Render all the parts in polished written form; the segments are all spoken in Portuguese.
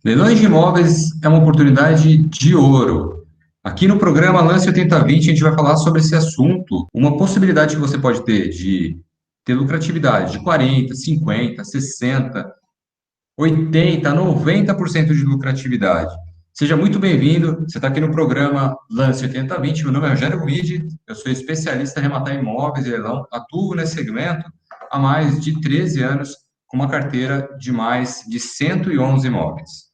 Leilões de imóveis é uma oportunidade de ouro. Aqui no programa Lance 8020 a gente vai falar sobre esse assunto, uma possibilidade que você pode ter de ter lucratividade de 40, 50, 60, 80, 90% de lucratividade. Seja muito bem-vindo. Você está aqui no programa Lance 8020. Meu nome é Rogério Guidi, eu sou especialista em arrematar imóveis e leilão, atuo nesse segmento há mais de 13 anos, com uma carteira de mais de 111 imóveis.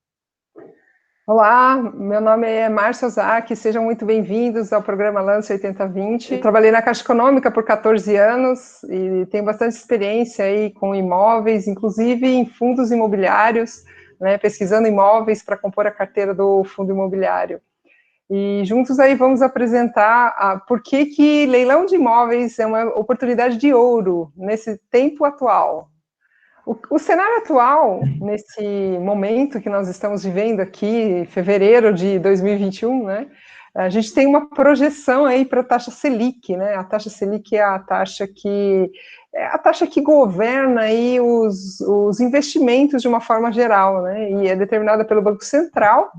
Olá, meu nome é Márcia Ozaki, sejam muito bem-vindos ao programa Lance 8020. Eu trabalhei na Caixa Econômica por 14 anos e tenho bastante experiência aí com imóveis, inclusive em fundos imobiliários, né, pesquisando imóveis para compor a carteira do fundo imobiliário. E juntos aí vamos apresentar por que leilão de imóveis é uma oportunidade de ouro nesse tempo atual. O cenário atual, nesse momento que nós estamos vivendo aqui, fevereiro de 2021, né, a gente tem uma projeção aí para a taxa Selic, né? A taxa Selic é a taxa que governa aí os investimentos de uma forma geral, né? E é determinada pelo Banco Central.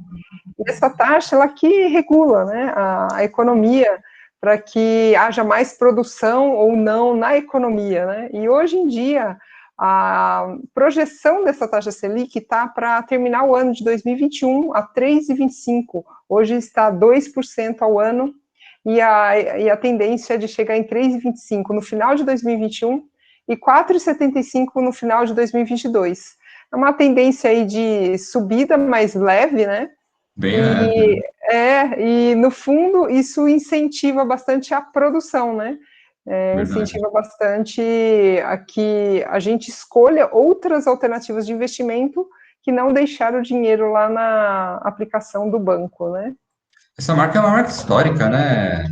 E essa taxa ela que regula, né, a economia para que haja mais produção ou não na economia, né? E hoje em dia a projeção dessa taxa Selic está para terminar o ano de 2021 a 3,25. Hoje está 2% ao ano e a tendência é de chegar em 3,25 no final de 2021 e 4,75 no final de 2022. É uma tendência aí de subida mais leve, né? Bem leve. E no fundo isso incentiva bastante a produção, né? Verdade. Incentiva bastante a que a gente escolha outras alternativas de investimento que não deixar o dinheiro lá na aplicação do banco, né? Essa marca é uma marca histórica, né,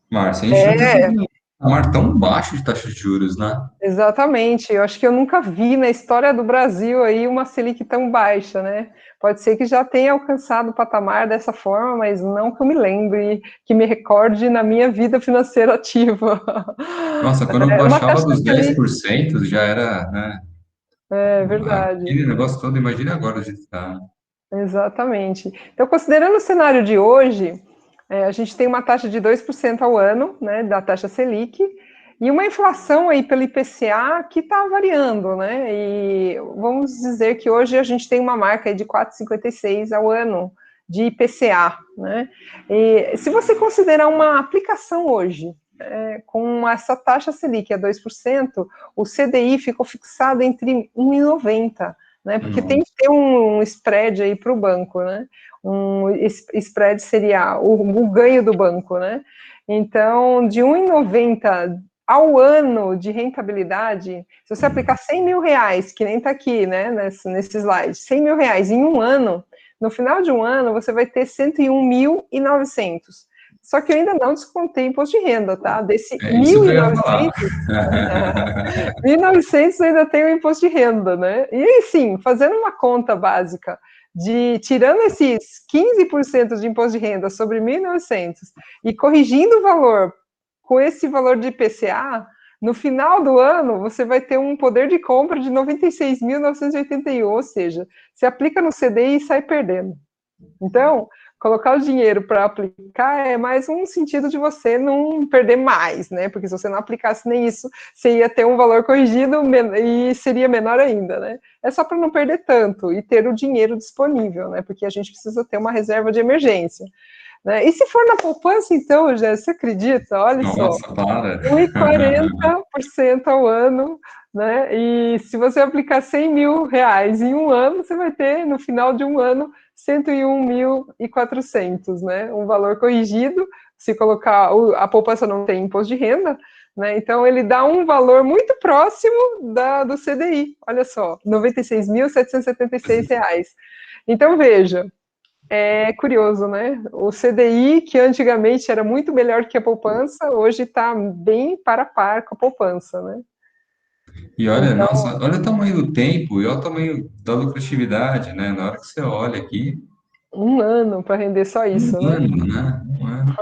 Márcia? A gente nunca É, teve um mar tão baixo de taxa de juros, né? exatamente. Eu acho que eu nunca vi na história do Brasil aí uma Selic tão baixa, né? Pode ser que já tenha alcançado o patamar dessa forma, mas não que eu me lembre, que me recorde na minha vida financeira ativa. Nossa, quando É uma baixava taxa dos Selic, 10% já era, né? é verdade. Aquele negócio todo, imagina agora o jeito que tá. Exatamente. Então, considerando o cenário de hoje, a gente tem uma taxa de 2% ao ano, né, da taxa Selic, e uma inflação aí pelo IPCA que está variando, né? E vamos dizer que hoje a gente tem uma marca aí de 4,56 ao ano de IPCA, né? E se você considerar uma aplicação hoje, com essa taxa Selic a 2%, o CDI ficou fixado entre 1,90, né? Porque tem que Nossa. ter um spread aí para o banco, né? Um spread seria o ganho do banco, né? Então, de 1,90 ao ano de rentabilidade, se você aplicar 100 mil reais, que nem está aqui, né, nesse slide, 100 mil reais em um ano, no final de um ano você vai ter 101.900. Só que eu ainda não descontei imposto de renda, tá? Desse É isso que eu ia falar. 1.900, 1.900 ainda tem o imposto de renda, né? E aí sim, fazendo uma conta básica de tirando esses 15% de imposto de renda sobre 1.900 e corrigindo o valor com esse valor de IPCA, no final do ano você vai ter um poder de compra de 96.981, ou seja, se aplica no CDI e sai perdendo. Então, colocar o dinheiro para aplicar é mais um sentido de você não perder mais, né? Porque se você não aplicasse nem isso, você ia ter um valor corrigido e seria menor ainda, né? É só para não perder tanto e ter o dinheiro disponível, né? Porque a gente precisa ter uma reserva de emergência. Né? E se for na poupança, então, já você acredita? Olha só, Nossa, para. 1,40% ao ano, né? E se você aplicar 100 mil reais em um ano, você vai ter, no final de um ano, 101.400, né? Um valor corrigido, se colocar, a poupança não tem imposto de renda, né? Então ele dá um valor muito próximo do CDI, olha só, R$ 96.776. Então veja, é curioso, né? O CDI, que antigamente era muito melhor que a poupança, hoje está bem para par com a poupança, né? E olha, Então, nossa, olha o tamanho do tempo e olha o tamanho da lucratividade, né? Na hora que você olha aqui, um ano para render só um isso, né? ano, né? Um ano.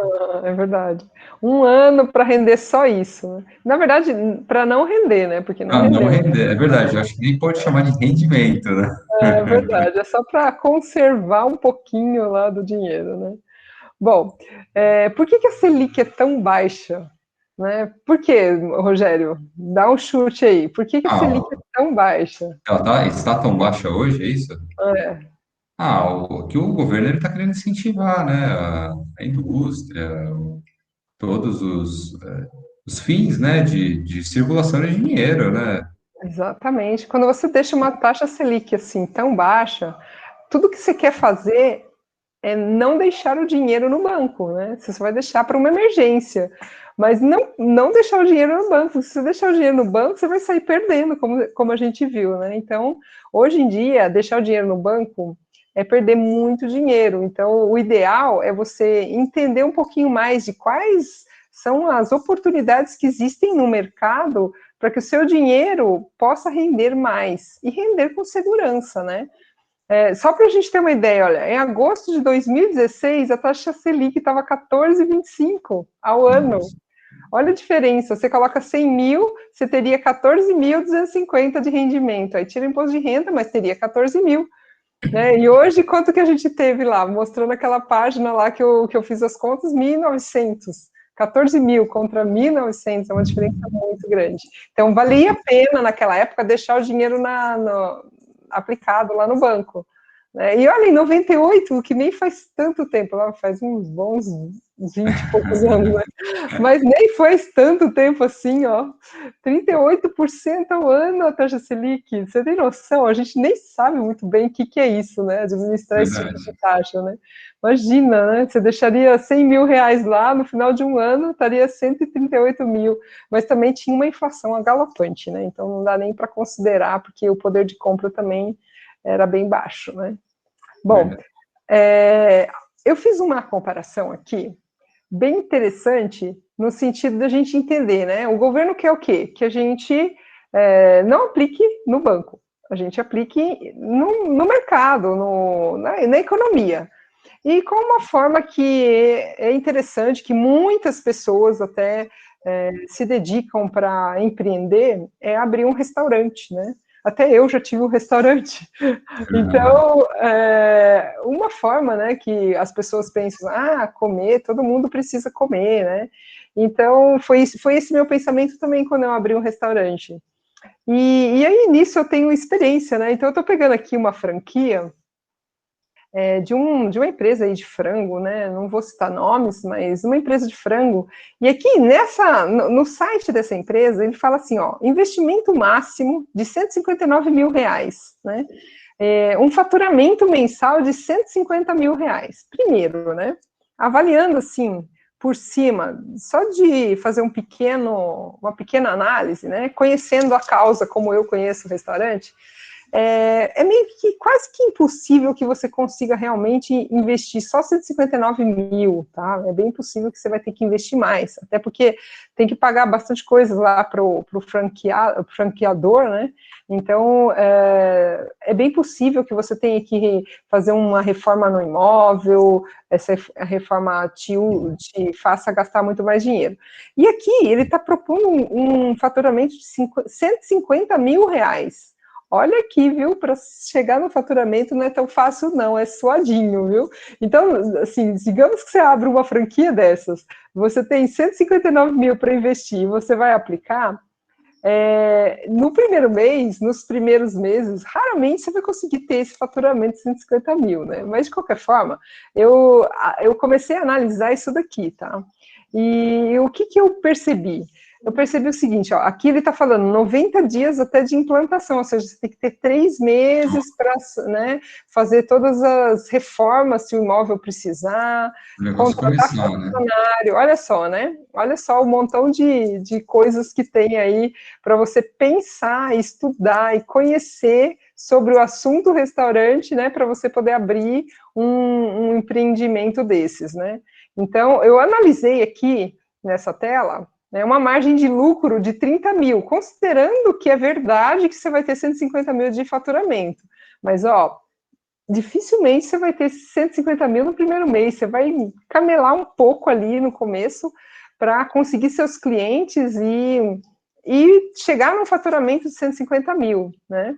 É verdade. Um ano para render só isso, né? Na verdade, para não render, né? Porque não Ah, não rendeu. render, é verdade, eu acho que nem pode chamar de rendimento, né? É verdade, é só para conservar um pouquinho lá do dinheiro, né? Bom, por que a Selic é tão baixa? Né? Por que, Rogério? Dá um chute aí. Por que a Selic é Ah, tão baixa? está tão baixa hoje, é isso? É, Que o governo está querendo incentivar, né, a indústria, todos os fins, né, de circulação de dinheiro, né? exatamente. Quando você deixa uma taxa Selic assim tão baixa, tudo que você quer fazer é não deixar o dinheiro no banco, né? Você só vai deixar para uma emergência. Mas não deixar o dinheiro no banco. Se você deixar o dinheiro no banco, você vai sair perdendo, como a gente viu, né? Então, hoje em dia, deixar o dinheiro no banco é perder muito dinheiro. Então, o ideal é você entender um pouquinho mais de quais são as oportunidades que existem no mercado para que o seu dinheiro possa render mais e render com segurança, né? Só para a gente ter uma ideia, olha, em agosto de 2016, a taxa Selic estava 14,25 ao ano. Nossa, Olha a diferença, você coloca 100 mil, você teria 14.250 de rendimento. Aí tira o imposto de renda, mas teria 14 mil. Né? E hoje, quanto que a gente teve lá? Mostrando aquela página lá que eu fiz as contas, 1.900. 14 mil contra 1.900 é uma diferença muito grande. Então, valia a pena, naquela época, deixar o dinheiro aplicado lá no banco. Né? E olha, em 98, que nem faz tanto tempo, lá faz uns bons 20 e poucos anos, né? Mas nem faz tanto tempo assim, ó. 38% ao ano a taxa Selic. Você tem noção? A gente nem sabe muito bem o que é isso, né? Administrar esse tipo de verdade, taxa, né? Imagina, né? Você deixaria 100 mil reais lá, no final de um ano estaria 138 mil. Mas também tinha uma inflação galopante, né? Então não dá nem para considerar, porque o poder de compra também era bem baixo, né? Bom, verdade. eu fiz uma comparação aqui bem interessante no sentido da gente entender, né? O governo quer o quê? Que a gente não aplique no banco, a gente aplique no mercado, na economia. E com uma forma que é interessante, que muitas pessoas até se dedicam para empreender, é abrir um restaurante, né? Até eu já tive um restaurante. Então, uma forma, né, que as pessoas pensam, comer, todo mundo precisa comer, né? Então, foi esse meu pensamento também quando eu abri um restaurante. E aí, nisso, eu tenho experiência, né? Então, eu estou pegando aqui uma franquia de uma empresa aí de frango, né? Não vou citar nomes, mas uma empresa de frango. E aqui no site dessa empresa, ele fala assim: ó, investimento máximo de 159 mil reais, né? Um faturamento mensal de 150 mil reais. Primeiro, né? Avaliando assim por cima, só de fazer uma pequena análise, né? Conhecendo a causa como eu conheço o restaurante, meio que quase que impossível que você consiga realmente investir só 159 mil, tá? É bem possível que você vai ter que investir mais, até porque tem que pagar bastante coisa lá para o franqueador, né? Então, é bem possível que você tenha que fazer uma reforma no imóvel, essa reforma te faça gastar muito mais dinheiro. E aqui ele está propondo um faturamento de 150 mil reais. Olha aqui, viu? Para chegar no faturamento não é tão fácil, não, é suadinho, viu? Então, assim, digamos que você abre uma franquia dessas, você tem 159 mil para investir, você vai aplicar. No primeiro mês, nos primeiros meses, raramente você vai conseguir ter esse faturamento de 150 mil, né? Mas, de qualquer forma, eu comecei a analisar isso daqui, tá? E o que eu percebi? Eu percebi o seguinte, ó, aqui ele está falando 90 dias até de implantação, ou seja, você tem que ter 3 meses para, né, fazer todas as reformas se o imóvel precisar, O negócio contratar começar, né? funcionário, olha só, né? Olha só o montão de coisas que tem aí para você pensar, estudar e conhecer sobre o assunto restaurante, né, para você poder abrir um empreendimento desses, né? Então, eu analisei aqui nessa tela, né, uma margem de lucro de 30 mil, considerando que é verdade que você vai ter 150 mil de faturamento. Mas, ó, dificilmente você vai ter esses 150 mil no primeiro mês, você vai camelar um pouco ali no começo para conseguir seus clientes e chegar no faturamento de 150 mil, né?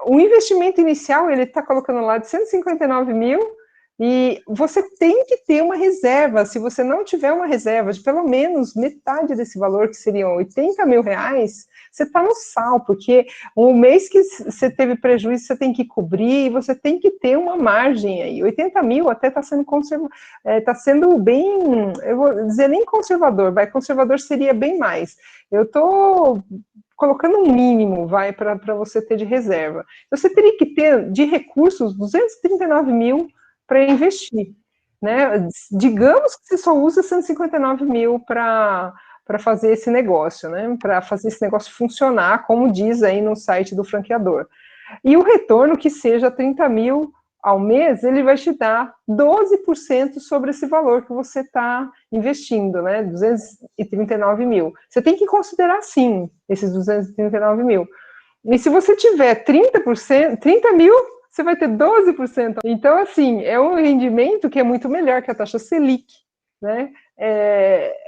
O investimento inicial, ele está colocando lá de 159 mil, e você tem que ter uma reserva. Se você não tiver uma reserva de pelo menos metade desse valor, que seriam 80 mil reais, você está no sal, porque um mês que você teve prejuízo, você tem que cobrir, e você tem que ter uma margem aí. 80 mil até está sendo tá sendo bem, eu vou dizer nem conservador, conservador seria bem mais. Eu estou colocando um mínimo, para você ter de reserva. Você teria que ter de recursos 239 mil para investir, né? Digamos que você só usa 159 mil para fazer esse negócio, né? Para fazer esse negócio funcionar, como diz aí no site do franqueador. E o retorno que seja 30 mil ao mês, ele vai te dar 12% sobre esse valor que você está investindo, né? 239 mil. Você tem que considerar, sim, esses 239 mil. E se você tiver 30%, 30 mil, você vai ter 12%. Então, assim, é um rendimento que é muito melhor que a taxa Selic, né?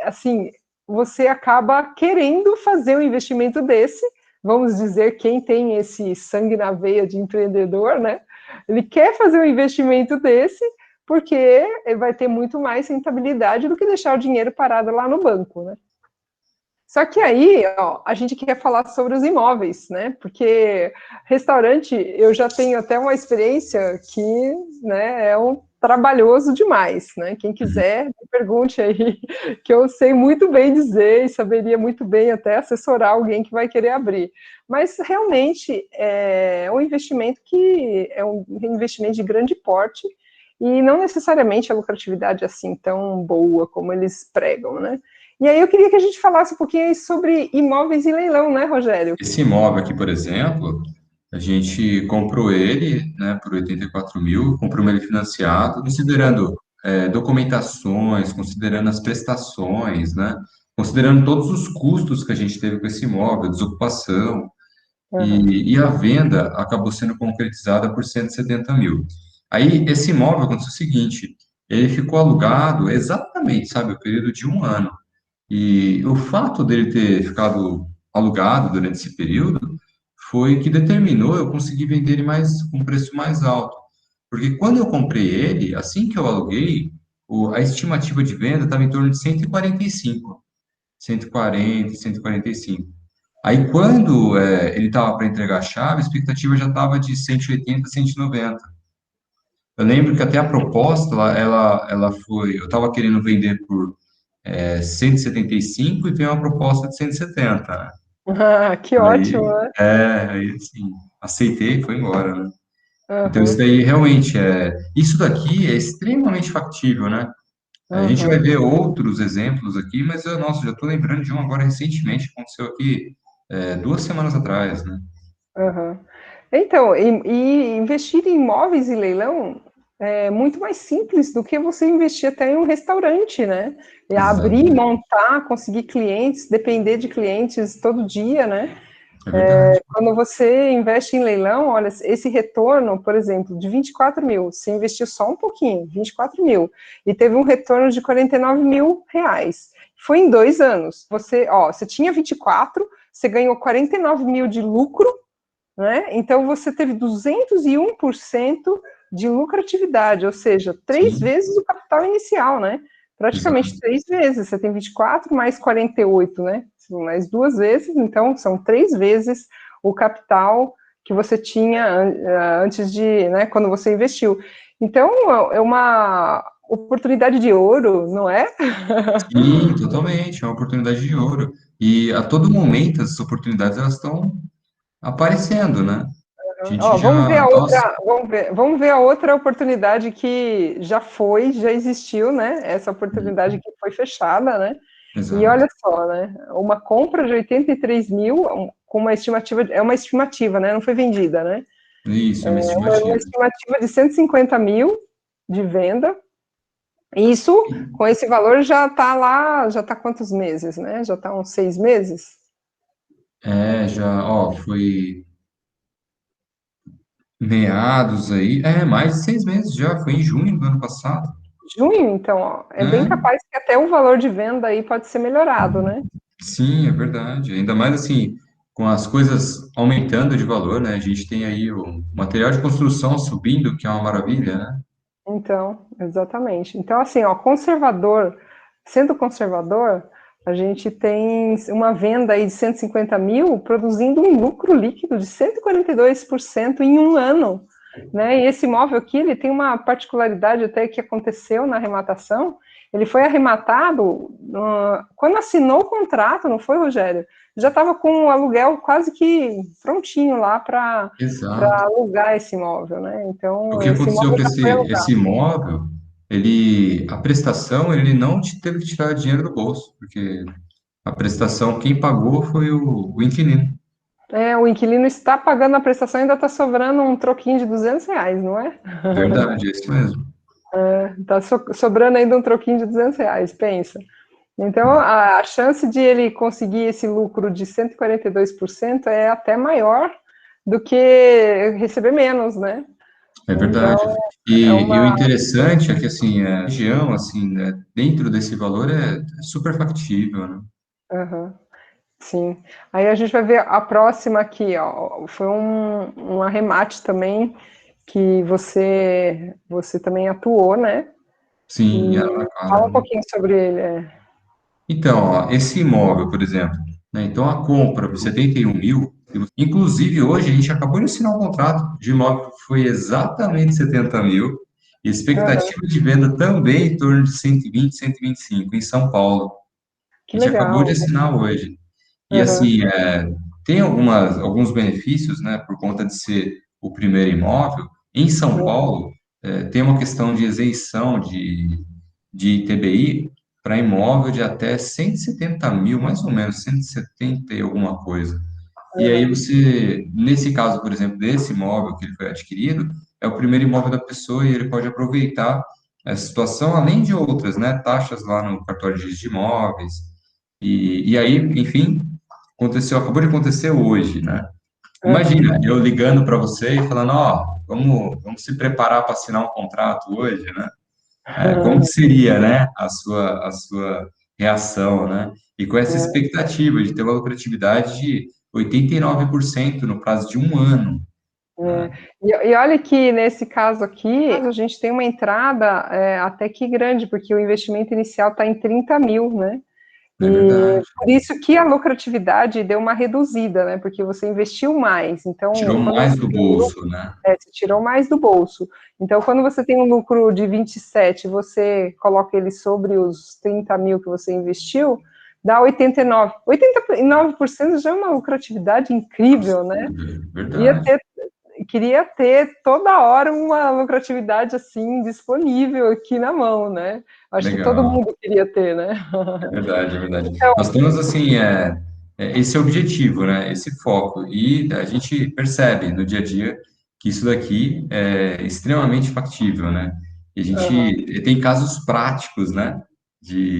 Assim, você acaba querendo fazer um investimento desse, vamos dizer, quem tem esse sangue na veia de empreendedor, né? Ele quer fazer um investimento desse porque ele vai ter muito mais rentabilidade do que deixar o dinheiro parado lá no banco, né? Só que aí, ó, a gente quer falar sobre os imóveis, né? Porque restaurante, eu já tenho até uma experiência que, né, é um trabalhoso demais, né? Quem quiser, me pergunte aí, que eu sei muito bem dizer e saberia muito bem até assessorar alguém que vai querer abrir. Mas realmente é um investimento que é um investimento de grande porte e não necessariamente a lucratividade é assim tão boa como eles pregam, né? E aí eu queria que a gente falasse um pouquinho sobre imóveis em leilão, né, Rogério? Esse imóvel aqui, por exemplo, a gente comprou ele, né, por 84 mil, compramos ele financiado, considerando documentações, considerando as prestações, né, considerando todos os custos que a gente teve com esse imóvel, desocupação, Uhum. e a venda acabou sendo concretizada por 170 mil. Aí, esse imóvel aconteceu o seguinte, ele ficou alugado exatamente, sabe, o período de um ano. E o fato dele ter ficado alugado durante esse período foi que determinou eu conseguir vender ele com um preço mais alto. Porque quando eu comprei ele, assim que eu aluguei, a estimativa de venda estava em torno de 145, 140, 145. Aí quando ele estava para entregar a chave, a expectativa já estava de 180, 190. Eu lembro que até a proposta, ela foi, eu estava querendo vender por 175 e veio uma proposta de 170, né? Ah, que ótimo, Aí, né? aí assim, aceitei e foi embora, né? Então, isso Uhum, daí realmente isso daqui é extremamente factível, né? A gente vai uhum, ver outros exemplos aqui, mas, nossa, já estou lembrando de um agora recentemente, que aconteceu aqui 2 semanas atrás, né? uhum. Então, e investir em imóveis em leilão é muito mais simples do que você investir até em um restaurante, né? E abrir, Exatamente, montar, conseguir clientes, depender de clientes todo dia, né? é verdade. Quando você investe em leilão, olha, esse retorno, por exemplo, de 24 mil, você investiu só um pouquinho, 24 mil, e teve um retorno de 49 mil reais. Foi em 2 anos. Você tinha 24, você ganhou 49 mil de lucro, né? Então você teve 201% de lucratividade, ou seja, 3 vezes Sim, o capital inicial, né? Praticamente exato. 3 vezes. Você tem 24 mais 48, né? Mais 2 vezes, então são 3 vezes o capital que você tinha antes de, né, quando você investiu. Então é uma oportunidade de ouro, não é? Sim, totalmente, é uma oportunidade de ouro. E a todo momento essas oportunidades elas estão aparecendo, né? A gente Ó, vamos ver já, a nossa, outra, vamos ver a outra oportunidade que já existiu, né? Essa oportunidade que foi fechada, né? E exato. olha só, né? Uma compra de 83 mil, com uma estimativa, é uma estimativa, né? Não foi vendida, né? Isso, é uma Uma estimativa. estimativa de 150 mil de venda. Isso, com esse valor, já está lá, já está quantos meses, né? Já está uns 6 meses? Já, ó, foi. Meados aí, mais de 6 meses já, foi em junho do ano passado, Junho, então, ó, é bem né? capaz que até o valor de venda aí pode ser melhorado, né? Sim, é verdade. Ainda mais assim, com as coisas aumentando de valor, né? A gente tem aí o material de construção subindo, que é uma maravilha, né? Então, exatamente. Então, assim, ó, conservador, sendo conservador, a gente tem uma venda aí de 150 mil produzindo um lucro líquido de 142% em um ano, né? E esse imóvel aqui, ele tem uma particularidade até que aconteceu na arrematação, ele foi arrematado quando assinou o contrato, não foi, Rogério? Já estava com o aluguel quase que prontinho lá para Exato. alugar esse imóvel, né? O Então, que esse aconteceu imóvel com já foi esse alugado. imóvel, a prestação, ele não teve que tirar dinheiro do bolso, porque a prestação, quem pagou foi o inquilino. É, o inquilino está pagando a prestação e ainda está sobrando um troquinho de R$ 200, não é? Verdade, é isso mesmo. Está sobrando ainda um troquinho de R$ 200, pensa. Então, a chance de ele conseguir esse lucro de 142% é até maior do que receber menos, né? É Então, verdade. é E o uma. interessante é que, assim, a região, assim, né, dentro desse valor é super factível, né? Uhum, sim. Aí a gente vai ver a próxima aqui, ó. Foi um arremate também que você também atuou, né? Sim, em E fala Araraquara, um né? pouquinho sobre ele. Então, ó, esse imóvel, por exemplo, né? Então, a compra por 71 mil, inclusive hoje a gente acabou de assinar um contrato de imóvel que foi exatamente 70 mil, e Aham, expectativa de venda também em torno de 120, 125 em São Paulo. que A gente acabou de legal. assinar hoje. E Aham, assim, tem alguns benefícios, né, por conta de ser o primeiro imóvel. Em São Paulo, tem uma questão de isenção de ITBI para imóvel de até 170 mil, mais ou menos, 170 e alguma coisa. E aí aham, você, nesse caso, por exemplo, desse imóvel que ele foi adquirido, é o primeiro imóvel da pessoa e ele pode aproveitar essa situação, além de outras, né, taxas lá no cartório de registro de imóveis. E aí, enfim, acabou de acontecer hoje, né? aham. Imagina, eu ligando para você e falando, ó, vamos se preparar para assinar um contrato hoje, né? Como que seria, né, a sua reação, né? E com essa É, expectativa de ter uma lucratividade de 89% no prazo de um ano, é. né? E olha que nesse caso aqui, a gente tem uma entrada até que grande, porque o investimento inicial está em 30 mil, né? É E verdade. por isso que a lucratividade deu uma reduzida, né? Porque você investiu mais. Então, Tirou quando mais você do tem um lucro, bolso, né? você tirou mais do bolso. Então, quando você tem um lucro de 27, você coloca ele sobre os 30 mil que você investiu, dá 89. 89% já é uma lucratividade incrível, né? Absurdo, Ia verdade. ter, queria ter toda hora uma lucratividade assim disponível aqui na mão, né? Acho que todo Legal. mundo queria ter, né? É verdade, é verdade. Então, Nós temos, assim, esse objetivo, né? Esse foco. E a gente percebe no dia a dia que isso daqui é extremamente factível, né? E a aham, gente tem casos práticos, né?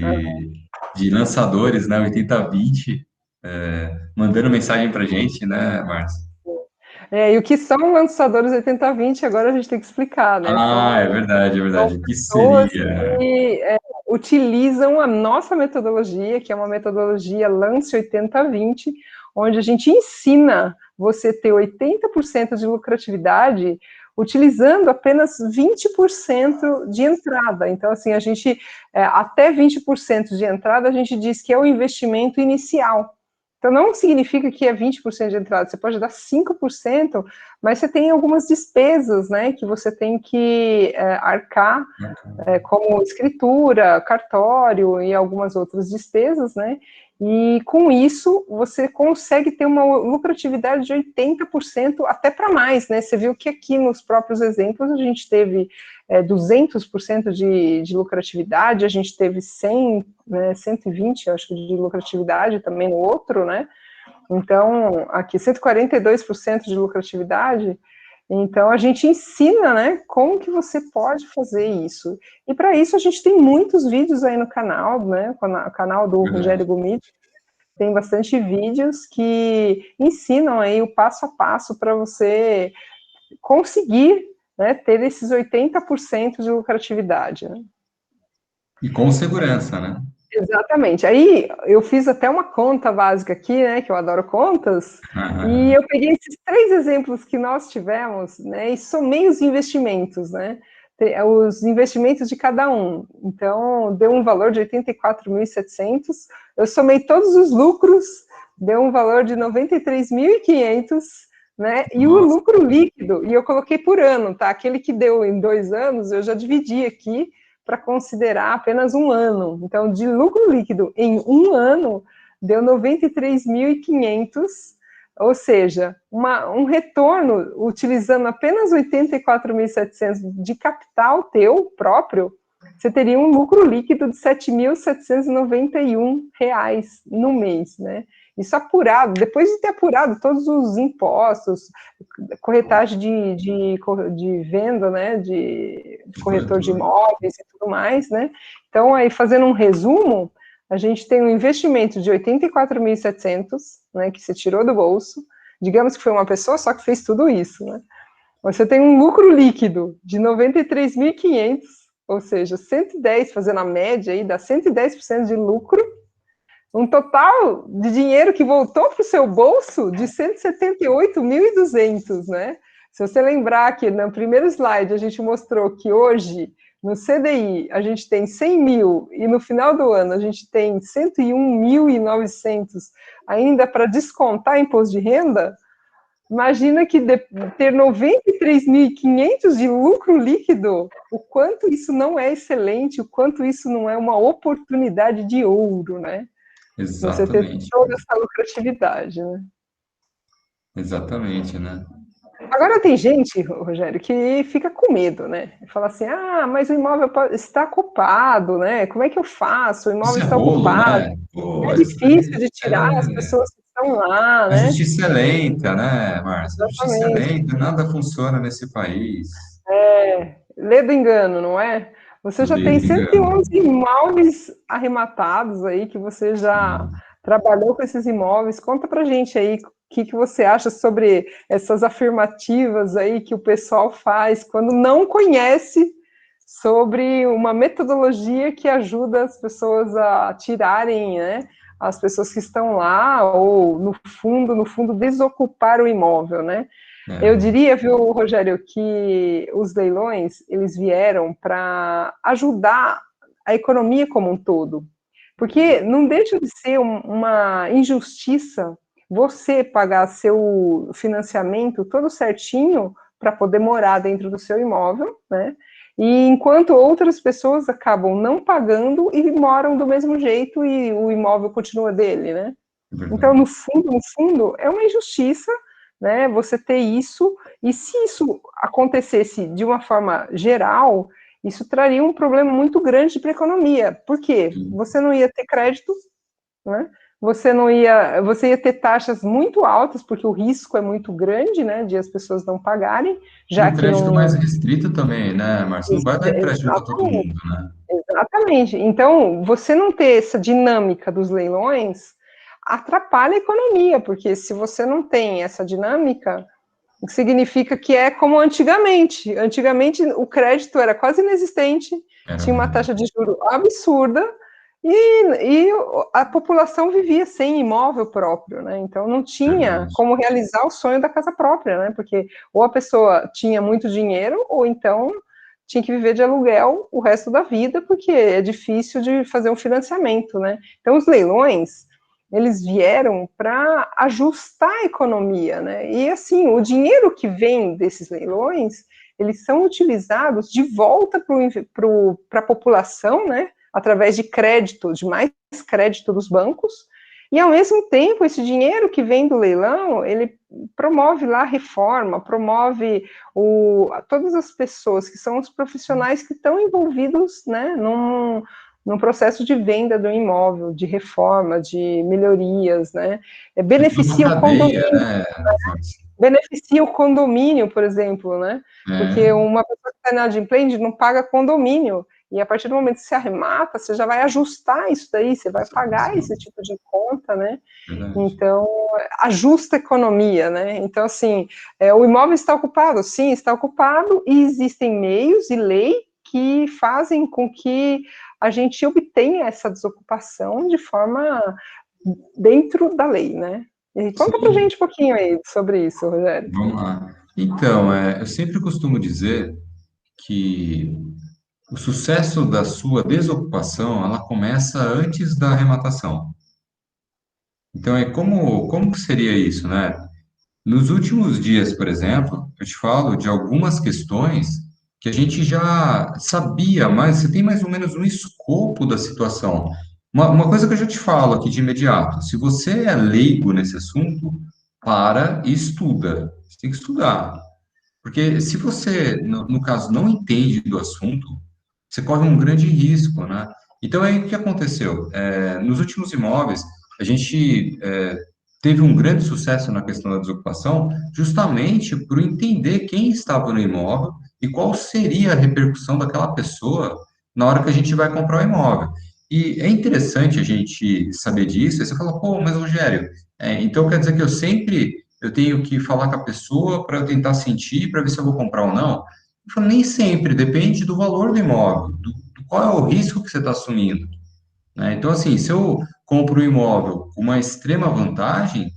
aham. De lançadores, né? 80/20, mandando mensagem pra gente, né, Márcio? E o que são lançadores 80/20, agora a gente tem que explicar, né? Ah, é verdade, é São verdade. O que pessoas seria? que utilizam a nossa metodologia, que é uma metodologia Lance 80/20, onde a gente ensina você ter 80% de lucratividade utilizando apenas 20% de entrada. Então, assim, a gente, até 20% de entrada, a gente diz que é o investimento inicial. Então, não significa que é 20% de entrada, você pode dar 5%, mas você tem algumas despesas, né, que você tem que arcar, como escritura, cartório e algumas outras despesas, né, e com isso você consegue ter uma lucratividade de 80% até para mais, né, você viu que aqui nos próprios exemplos a gente teve 200% de lucratividade, a gente teve 100, né, 120, acho que, de lucratividade também no outro, né, então, aqui 142% de lucratividade. Então, a gente ensina, né, como que você pode fazer isso. E para isso a gente tem muitos vídeos aí no canal, né, o canal do Rogério Verdade. Gomide, tem bastante vídeos que ensinam aí o passo a passo para você conseguir, né, ter esses 80% de lucratividade, né? E com segurança, né? Exatamente. Aí eu fiz até uma conta básica aqui, né, que eu adoro contas, e eu peguei esses 3 exemplos que nós tivemos, né, e somei os investimentos, né, os investimentos de cada um. Então, deu um valor de 84.700. Eu somei todos os lucros, deu um valor de 93.500, né, e o lucro líquido, e eu coloquei por ano, tá? Aquele que deu em 2 anos, eu já dividi aqui, para considerar apenas um ano. Então, de lucro líquido em um ano, deu 93.500, ou seja, um retorno, utilizando apenas 84.700 de capital teu próprio, você teria um lucro líquido de R$ 7.791 no mês, né? Isso apurado, depois de ter apurado todos os impostos, corretagem de venda, né, de corretor de imóveis e tudo mais, né? Então, aí, fazendo um resumo, a gente tem um investimento de 84.700, né, que você tirou do bolso, digamos que foi uma pessoa só que fez tudo isso, né? Você tem um lucro líquido de 93.500, ou seja, 110, fazendo a média aí, dá 110% de lucro, um total de dinheiro que voltou para o seu bolso de 178.200, né? Se você lembrar que no primeiro slide a gente mostrou que hoje, no CDI, a gente tem 100 mil e no final do ano a gente tem 101.900 ainda para descontar imposto de renda, imagina que ter 93.500 de lucro líquido, o quanto isso não é excelente, o quanto isso não é uma oportunidade de ouro, né? Você ter Exatamente. toda essa lucratividade, né? Exatamente, né? Agora tem gente, Rogério, que fica com medo, né? Fala assim, mas o imóvel está ocupado, né? Como é que eu faço? O Isso imóvel é está rolo, ocupado, né? Pô, é isso aí difícil de tirar as pessoas que estão lá, a né? justiça é lenta, né, Márcia? A justiça é Exatamente. lenta, nada funciona nesse país. Lê do engano, não é? Você já tem Lei engano. 111 imóveis arrematados aí, que você já trabalhou com esses imóveis. Conta pra gente aí o que você acha sobre essas afirmativas aí que o pessoal faz quando não conhece sobre uma metodologia que ajuda as pessoas a tirarem, né, as pessoas que estão lá, ou no fundo, desocupar o imóvel, né? Eu É, diria, viu, Rogério, que os leilões, eles vieram para ajudar a economia como um todo, porque não deixa de ser uma injustiça você pagar seu financiamento todo certinho para poder morar dentro do seu imóvel, né? E enquanto outras pessoas acabam não pagando e moram do mesmo jeito e o imóvel continua dele, né? é Então, verdade. no fundo, é uma injustiça, né, você ter isso, e se isso acontecesse de uma forma geral, isso traria um problema muito grande para a economia. Por quê? Você não ia ter crédito, né? Você ia ter taxas muito altas, porque o risco é muito grande, né, de as pessoas não pagarem, E já o que crédito não. mais restrito também, né, Márcia? Não vai dar empréstimo para todo Exatamente, mundo, né? exatamente. Então, você não ter essa dinâmica dos leilões atrapalha a economia, porque se você não tem essa dinâmica, significa que é como antigamente. Antigamente, o crédito era quase inexistente, Era tinha uma mesmo. taxa de juros absurda, e a população vivia sem imóvel próprio, né? Então, não tinha Verdade. como realizar o sonho da casa própria, né? Porque ou a pessoa tinha muito dinheiro, ou então tinha que viver de aluguel o resto da vida, porque é difícil de fazer um financiamento, né? Então, os leilões, eles vieram para ajustar a economia, né? E assim, o dinheiro que vem desses leilões, eles são utilizados de volta para a população, né? Através de crédito, de mais crédito dos bancos, e ao mesmo tempo, esse dinheiro que vem do leilão, ele promove lá a reforma, promove todas as pessoas que são os profissionais que estão envolvidos, né, num processo de venda do imóvel, de reforma, de melhorias, né? É toda uma Beneficia o cadeia, condomínio, né, Márcia? beneficia o condomínio, por exemplo, né? Porque É, uma pessoa que está inadimplente não paga condomínio, E a partir do momento que você arremata, você já vai ajustar isso daí, você vai pagar esse tipo de conta, né? Verdade. Então, a justa economia, né? Então, assim, o imóvel está ocupado? Sim, está ocupado, e existem meios e lei que fazem com que a gente obtenha essa desocupação de forma dentro da lei, né? E conta pra Sim, gente um pouquinho aí sobre isso, Rogério. vamos lá. Então, eu sempre costumo dizer que o sucesso da sua desocupação, ela começa antes da arrematação. Então, como que seria isso, né? Nos últimos dias, por exemplo, eu te falo de algumas questões que a gente já sabia, mas você tem mais ou menos um escopo da situação. Uma coisa que eu já te falo aqui de imediato: se você é leigo nesse assunto, para e estuda. Você tem que estudar. Porque se você, no caso, não entende do assunto, você corre um grande risco, né? Então, aí o que aconteceu? Nos últimos imóveis, a gente teve um grande sucesso na questão da desocupação, justamente por entender quem estava no imóvel e qual seria a repercussão daquela pessoa na hora que a gente vai comprar o imóvel. E é interessante a gente saber disso. Aí você fala, pô, mas Rogério, então quer dizer que eu tenho que falar com a pessoa para eu tentar sentir, para ver se eu vou comprar ou não? Eu falo, nem sempre, depende do valor do imóvel, do qual é o risco que você está assumindo, né? Então, assim, se eu compro um imóvel com uma extrema vantagem,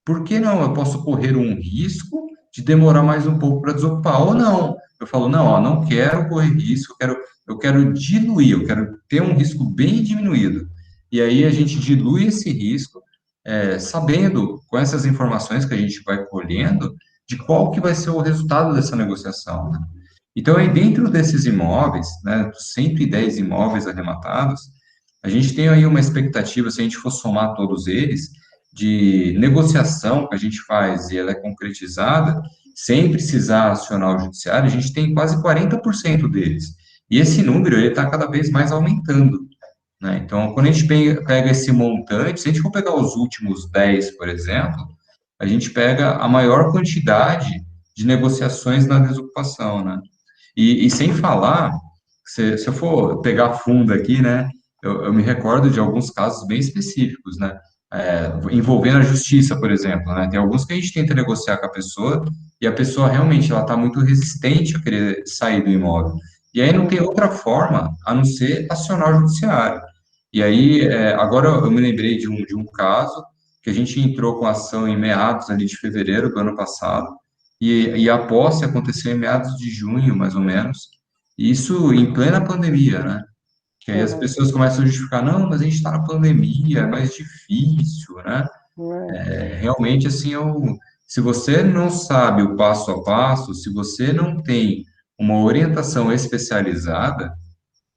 por que não? Eu posso correr um risco de demorar mais um pouco para desocupar, ou não. Eu falo, não, ó, não quero correr risco, eu quero diluir, eu quero ter um risco bem diminuído. E aí a gente dilui esse risco, sabendo, com essas informações que a gente vai colhendo, de qual que vai ser o resultado dessa negociação, né? Então, aí dentro desses imóveis, né, 110 imóveis arrematados, a gente tem aí uma expectativa, se a gente for somar todos eles, de negociação que a gente faz e ela é concretizada, sem precisar acionar o judiciário, a gente tem quase 40% deles. E esse número, ele está cada vez mais aumentando, né? Então, quando a gente pega esse montante, se a gente for pegar os últimos 10, por exemplo, a gente pega a maior quantidade de negociações na desocupação, né? E sem falar, se eu for pegar fundo aqui, né, eu me recordo de alguns casos bem específicos, né, envolvendo a justiça, por exemplo, né, tem alguns que a gente tenta negociar com a pessoa e a pessoa realmente ela está muito resistente a querer sair do imóvel. E aí não tem outra forma a não ser acionar o judiciário. E aí, agora eu me lembrei de um caso que a gente entrou com ação em meados ali de fevereiro do ano passado, e a posse aconteceu em meados de junho, mais ou menos, e isso em plena pandemia, né? Que aí as Uhum. pessoas começam a justificar, não, mas a gente está na pandemia, é mais difícil, né? Realmente, assim, se você não sabe o passo a passo, se você não tem uma orientação especializada,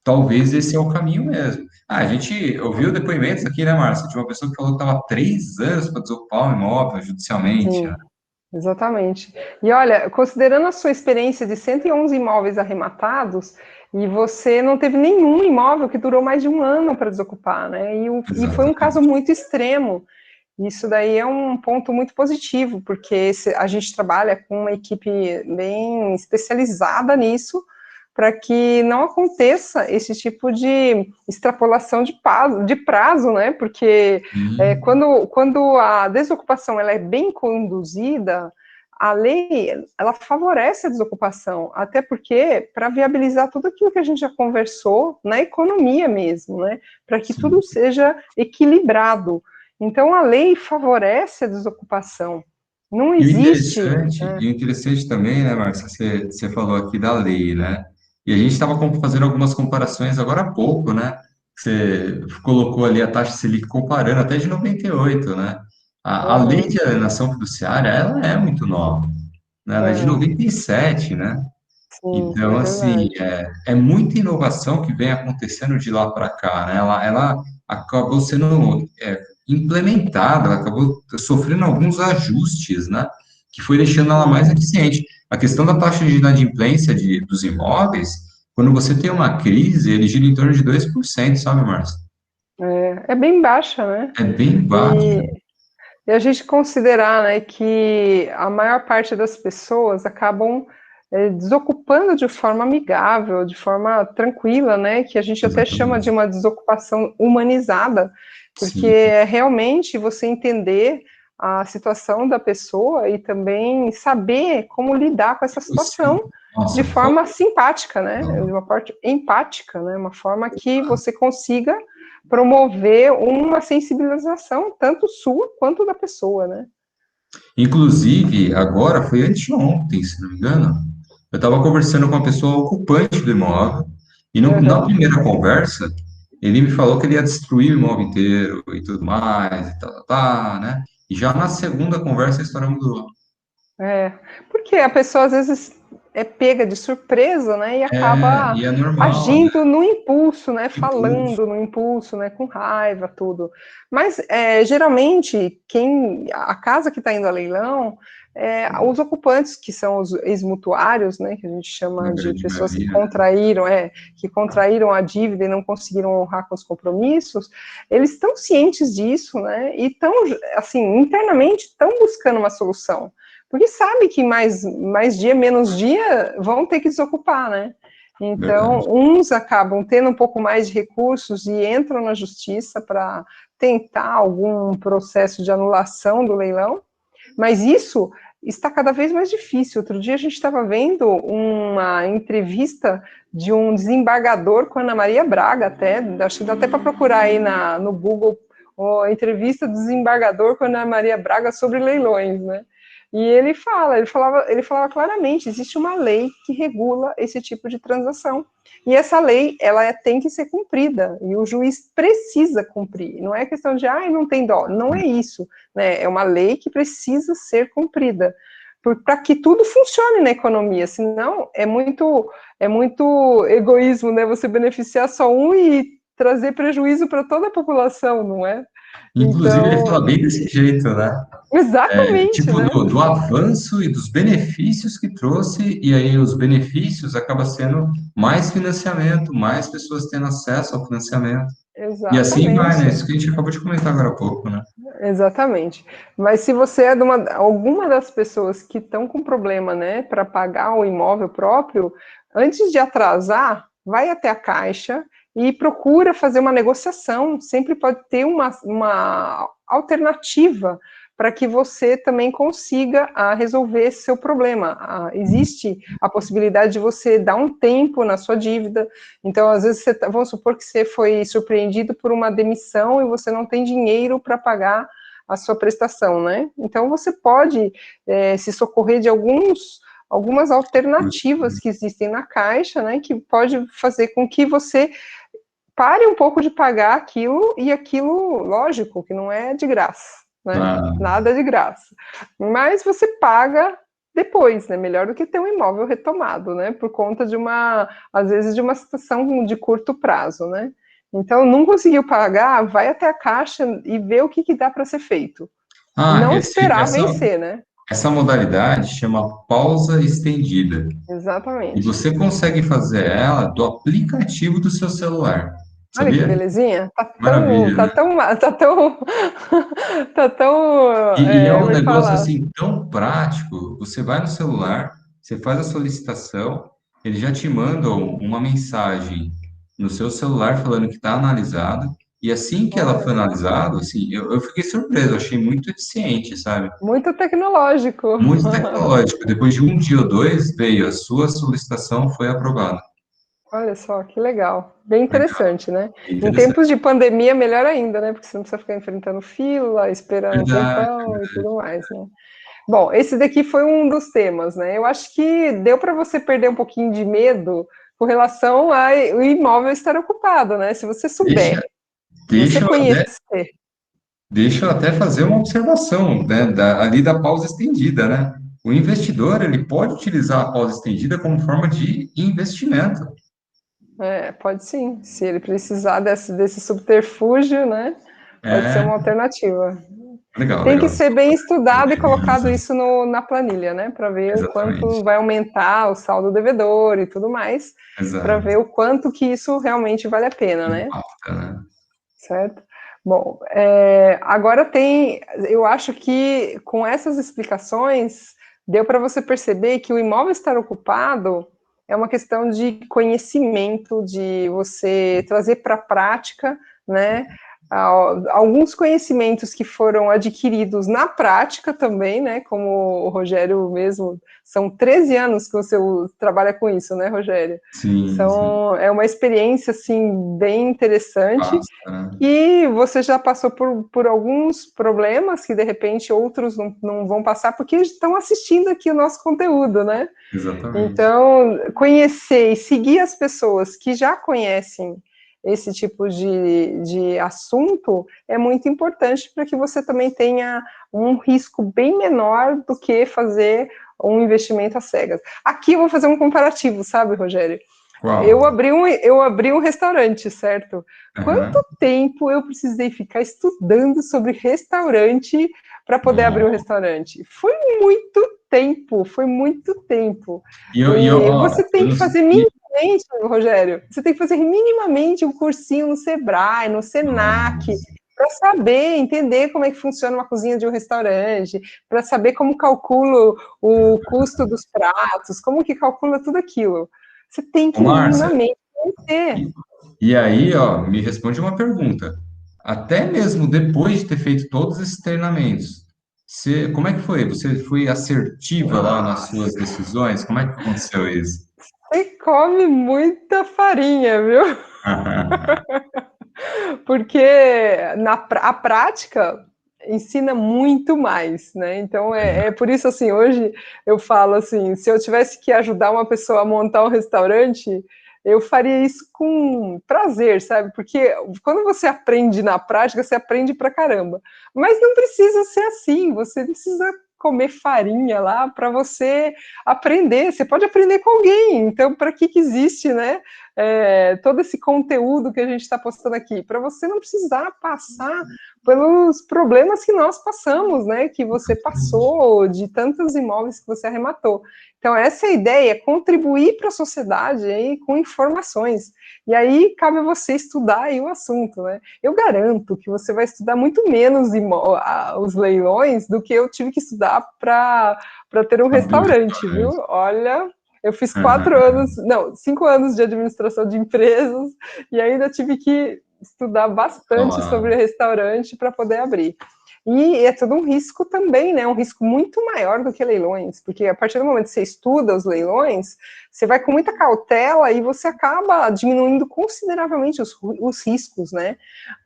talvez esse é o caminho mesmo. Ah, a gente ouviu depoimentos aqui, né, Márcia, de uma pessoa que falou que estava 3 anos para desocupar um imóvel judicialmente, né? Sim, exatamente. E olha, considerando a sua experiência de 111 imóveis arrematados, e você não teve nenhum imóvel que durou mais de um ano para desocupar, né? E foi um caso Exatamente. muito extremo. Isso daí é um ponto muito positivo, porque a gente trabalha com uma equipe bem especializada nisso, para que não aconteça esse tipo de extrapolação de prazo, né? Porque E, quando a desocupação ela é bem conduzida, a lei ela favorece a desocupação, até porque para viabilizar tudo aquilo que a gente já conversou na economia mesmo, né? Para que tudo sim. seja equilibrado. Então a lei favorece a desocupação. Não E o existe. interessante, e o interessante também, né, Márcia, você falou aqui da lei, né? E a gente estava fazendo algumas comparações agora há pouco, né? Você colocou ali a taxa Selic comparando até de 98, né? A lei Uhum, de alienação fiduciária, ela é muito nova, né? Ela é de 97, né? sim, Então, é assim, verdade. é muita inovação que vem acontecendo de lá para cá, né? Ela acabou sendo implementada, ela acabou sofrendo alguns ajustes, né? Que foi deixando ela mais eficiente. A questão da taxa de inadimplência dos imóveis, quando você tem uma crise, ele gira em torno de 2%, sabe, Márcio? É bem baixa, né? É bem baixo. E, e a gente considerar, né, que a maior parte das pessoas acabam desocupando de forma amigável, de forma tranquila, né? Que a gente até chama de Exatamente. uma desocupação humanizada, porque Sim, é realmente você entender a situação da pessoa e também saber como lidar com essa sim. situação de Nossa, forma simpática, né? De não. uma parte empática, né? Uma forma que você consiga promover uma sensibilização tanto sua quanto da pessoa, né? Inclusive, agora foi anteontem, se não me engano, eu estava conversando com uma pessoa ocupante do imóvel, e na Uhum. primeira conversa, ele me falou que ele ia destruir o imóvel inteiro e tudo mais, e né? E já na segunda conversa a história mudou. É, porque a pessoa às vezes é pega de surpresa, né, e acaba E é normal, né? agindo no impulso, né, Impulso. falando no impulso, né, com raiva, tudo. Mas geralmente a casa que está indo a leilão, os ocupantes que são os ex-mutuários, né, que a gente Na chama de grande pessoas maioria, né? que contraíram a dívida e não conseguiram honrar com os compromissos, eles estão cientes disso, né, e estão assim internamente estão buscando uma solução. Porque sabe que mais dia, menos dia, vão ter que desocupar, né? Verdade. Então, uns acabam tendo um pouco mais de recursos e entram na justiça para tentar algum processo de anulação do leilão, mas isso está cada vez mais difícil. Outro dia a gente estava vendo uma entrevista de um desembargador com a Ana Maria Braga, acho que dá até para procurar aí no Google, a entrevista do desembargador com a Ana Maria Braga sobre leilões, né? E ele falava claramente, existe uma lei que regula esse tipo de transação. E essa lei, tem que ser cumprida, e o juiz precisa cumprir. Não é questão de, não tem dó, não é isso, né? É uma lei que precisa ser cumprida, para que tudo funcione na economia, senão é muito egoísmo, né? Você beneficiar só um e trazer prejuízo para toda a população, não é? Inclusive, ele Então, fala bem desse jeito, né? exatamente, Tipo né? do avanço e dos benefícios que trouxe, e aí os benefícios acaba sendo mais financiamento, mais pessoas tendo acesso ao financiamento. E assim vai, né? Exatamente. Isso que a gente acabou de comentar agora há pouco, né? Exatamente. Mas se você é alguma das pessoas que estão com problema, né, para pagar o imóvel próprio, antes de atrasar, vai até a Caixa e procura fazer uma negociação. Sempre pode ter uma alternativa para que você também consiga resolver esse seu problema. Existe a possibilidade de você dar um tempo na sua dívida. Então, às vezes, vamos supor que você foi surpreendido por uma demissão e você não tem dinheiro para pagar a sua prestação, né? Então, você pode se socorrer de algumas alternativas que existem na Caixa, né, que pode fazer com que você pare um pouco de pagar aquilo, e aquilo, lógico, que não é de graça, né? Ah, Nada de graça. Mas você paga depois, né? Melhor do que ter um imóvel retomado, né? Por conta às vezes, de uma situação de curto prazo, né? Então, não conseguiu pagar, vai até a Caixa e vê o que dá para ser feito. Não esperar vencer, né? essa modalidade chama pausa estendida. E Exatamente. você consegue fazer ela do aplicativo do seu celular. Olha que Sabia? belezinha. Maravilha, né? Tá tão, E é um como é que negócio fala? assim tão prático. Você vai no celular, você faz a solicitação, eles já te mandam uma mensagem no seu celular falando que está analisado. E assim que ela Olha foi só. analisada, assim, eu fiquei surpreso, eu achei muito eficiente, sabe? Muito tecnológico. Muito tecnológico. Depois de um dia ou dois, veio, a sua solicitação foi aprovada. Olha só, que legal. Bem Legal, interessante, né? Em tempos interessante. de pandemia, melhor ainda, né? Porque você não precisa ficar enfrentando fila, esperando um Verdade. tempão e tudo mais, né? Bom, esse daqui foi um dos temas, né? Eu acho que deu para você perder um pouquinho de medo com relação ao imóvel estar ocupado, né? Se você Deixa, souber, se você deixa eu até, conhecer. deixa eu até fazer uma observação, né, ali da pausa estendida, né? O investidor, ele pode utilizar a pausa estendida como forma de investimento. Pode sim. Se ele precisar desse subterfúgio, né? Pode ser É, uma alternativa. legal, Tem que legal. ser bem estudado e colocado Isso, isso na planilha, né? Para ver o exatamente. quanto vai aumentar o saldo devedor e tudo mais, para Exato. ver o quanto que isso realmente vale a pena, né? Impacta, né? Certo? Bom, agora eu acho que com essas explicações deu para você perceber que o imóvel estar ocupado é uma questão de conhecimento, de você trazer para a prática, né, alguns conhecimentos que foram adquiridos na prática também, né, como o Rogério mesmo, são 13 anos que você trabalha com isso, né, Rogério? Sim, sim. É uma experiência, assim, bem interessante, Passa, né? e você já passou por alguns problemas que, de repente, outros não vão passar, porque estão assistindo aqui o nosso conteúdo, né? Exatamente. Então, conhecer e seguir as pessoas que já conhecem esse tipo de assunto é muito importante para que você também tenha um risco bem menor do que fazer um investimento às cegas. Aqui eu vou fazer um comparativo, sabe, Rogério? Qual? Eu abri um restaurante, certo? Quanto Aham. tempo eu precisei ficar estudando sobre restaurante para poder abrir um Nossa. restaurante? Foi muito tempo. E Ó, você eu tem não que sei. fazer minimamente, Rogério, você tem que fazer minimamente um cursinho no Sebrae, no Senac, Nossa. para saber, entender como é que funciona uma cozinha de um restaurante, para saber como calculo o custo dos pratos, como que calcula tudo aquilo. Você tem Ô, que Márcia, minimamente conhecer. e, e aí, ó, me responde uma pergunta. Até mesmo depois de ter feito todos esses treinamentos, como é que foi? Você foi assertiva lá nas suas decisões? Como é que aconteceu isso? Você come muita farinha, viu? Porque a prática ensina muito mais, né? Então é por isso assim, hoje eu falo assim, se eu tivesse que ajudar uma pessoa a montar um restaurante, eu faria isso com prazer, sabe? Porque quando você aprende na prática, você aprende pra caramba. Mas não precisa ser assim, você precisa comer farinha lá para você aprender. Você pode aprender com alguém. Então, para que existe, né? Todo esse conteúdo que a gente está postando aqui, para você não precisar passar pelos problemas que nós passamos, né? Que você passou, de tantos imóveis que você arrematou. Então, essa é a ideia, contribuir para a sociedade aí com informações. E aí cabe a você estudar aí o assunto, né? Eu garanto que você vai estudar muito menos os leilões do que eu tive que estudar para ter um Abrir o restaurante, viu? restaurante. Olha, eu fiz 4 anos, não, 5 anos de administração de empresas e ainda tive que estudar bastante sobre Falar. restaurante para poder abrir. E é todo um risco também, né? Um risco muito maior do que leilões, porque a partir do momento que você estuda os leilões, você vai com muita cautela e você acaba diminuindo consideravelmente os riscos, né?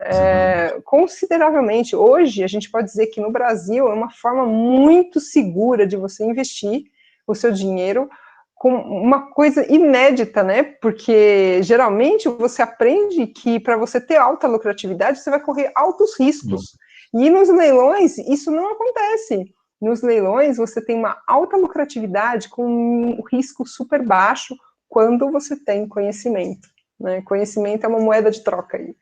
Exatamente. Consideravelmente. Hoje, a gente pode dizer que no Brasil é uma forma muito segura de você investir o seu dinheiro com uma coisa inédita, né? Porque geralmente você aprende que para você ter alta lucratividade, você vai correr altos riscos. E nos leilões, isso não acontece. Nos leilões, você tem uma alta lucratividade com um risco super baixo quando você tem conhecimento. Né? Conhecimento é uma moeda de troca aí.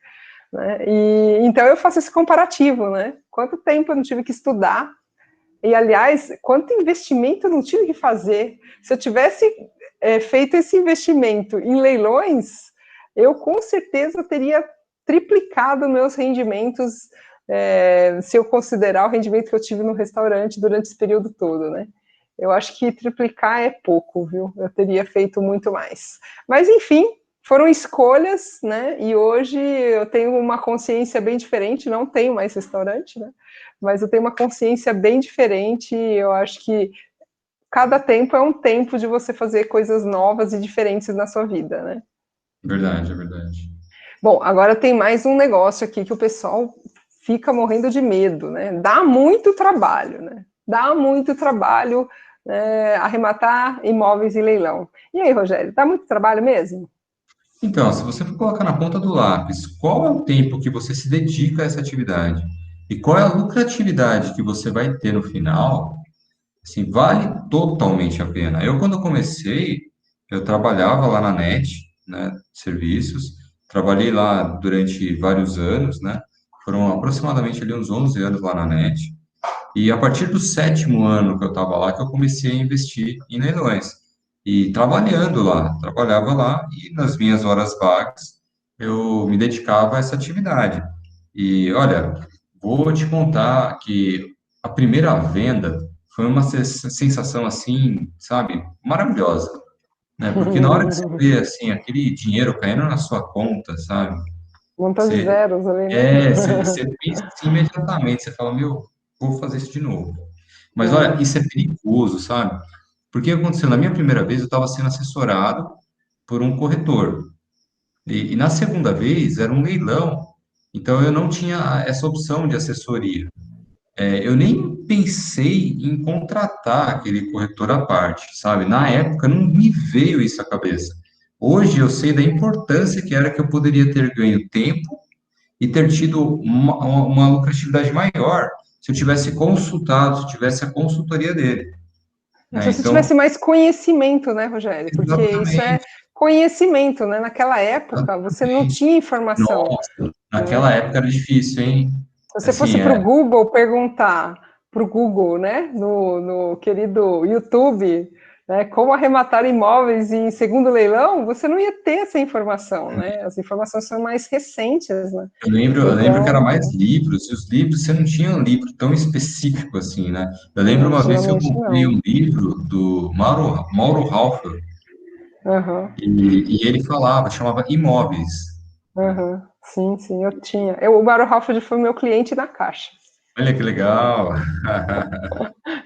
Né? E, então eu faço esse comparativo, né? Quanto tempo eu não tive que estudar e, aliás, quanto investimento eu não tive que fazer. Se eu tivesse feito esse investimento em leilões, eu com certeza teria triplicado meus rendimentos, se eu considerar o rendimento que eu tive no restaurante durante esse período todo, né? Eu acho que triplicar é pouco, viu? Eu teria feito muito mais. Mas, enfim, foram escolhas, né? E hoje eu tenho uma consciência bem diferente, não tenho mais restaurante, né? Mas eu tenho uma consciência bem diferente e eu acho que cada tempo é um tempo de você fazer coisas novas e diferentes na sua vida, né? Verdade, é verdade. Bom, agora tem mais um negócio aqui que o pessoal fica morrendo de medo, né? Dá muito trabalho, né? Dá muito trabalho, arrematar imóveis em leilão. E aí, Rogério, dá muito trabalho mesmo? Então, se você for colocar na ponta do lápis, qual é o tempo que você se dedica a essa atividade? E qual é a lucratividade que você vai ter no final? Assim, vale totalmente a pena. Eu, quando eu comecei, eu trabalhava lá na NET, né, serviços, trabalhei lá durante vários anos, né, foram aproximadamente ali uns 11 anos lá na NET, e a partir do sétimo ano que eu estava lá, que eu comecei a investir em leilões. E trabalhando lá, trabalhava lá e nas minhas horas vagas eu me dedicava a essa atividade. E olha, vou te contar que a primeira venda foi uma sensação, assim, sabe, maravilhosa, né? Porque na hora que você vê, assim, aquele dinheiro caindo na sua conta, sabe? Um montão de Você, zeros ali, né? você pensa assim imediatamente, você fala, meu, vou fazer isso de novo. Mas olha, É. isso é perigoso, sabe? Porque aconteceu, na minha primeira vez, eu estava sendo assessorado por um corretor. E na segunda vez, era um leilão. Então, eu não tinha essa opção de assessoria. Eu nem pensei em contratar aquele corretor à parte, sabe? Na época, não me veio isso à cabeça. Hoje, eu sei da importância que era que eu poderia ter ganho tempo e ter tido uma lucratividade maior se eu tivesse consultado, se eu tivesse a consultoria dele, Se né? você tivesse Então, mais conhecimento, né, Rogério? Porque isso é exatamente, conhecimento, né? Naquela época, você não exatamente. tinha informação, Nossa, né? naquela época era difícil, hein? Se você fosse Assim, para o Google perguntar, para o Google, né, no querido YouTube, né, como arrematar imóveis em segundo leilão, você não ia ter essa informação, né? As informações são mais recentes, né? eu lembro que era Então, mais livros, e os livros, você não tinha um livro tão específico assim, né? Eu lembro uma vez que eu geralmente comprei não. um livro do Mauro Raufer, Aham. e ele falava, chamava Imóveis. Aham. Sim, sim, eu tinha. O Mário Halford foi meu cliente na Caixa. Olha que legal.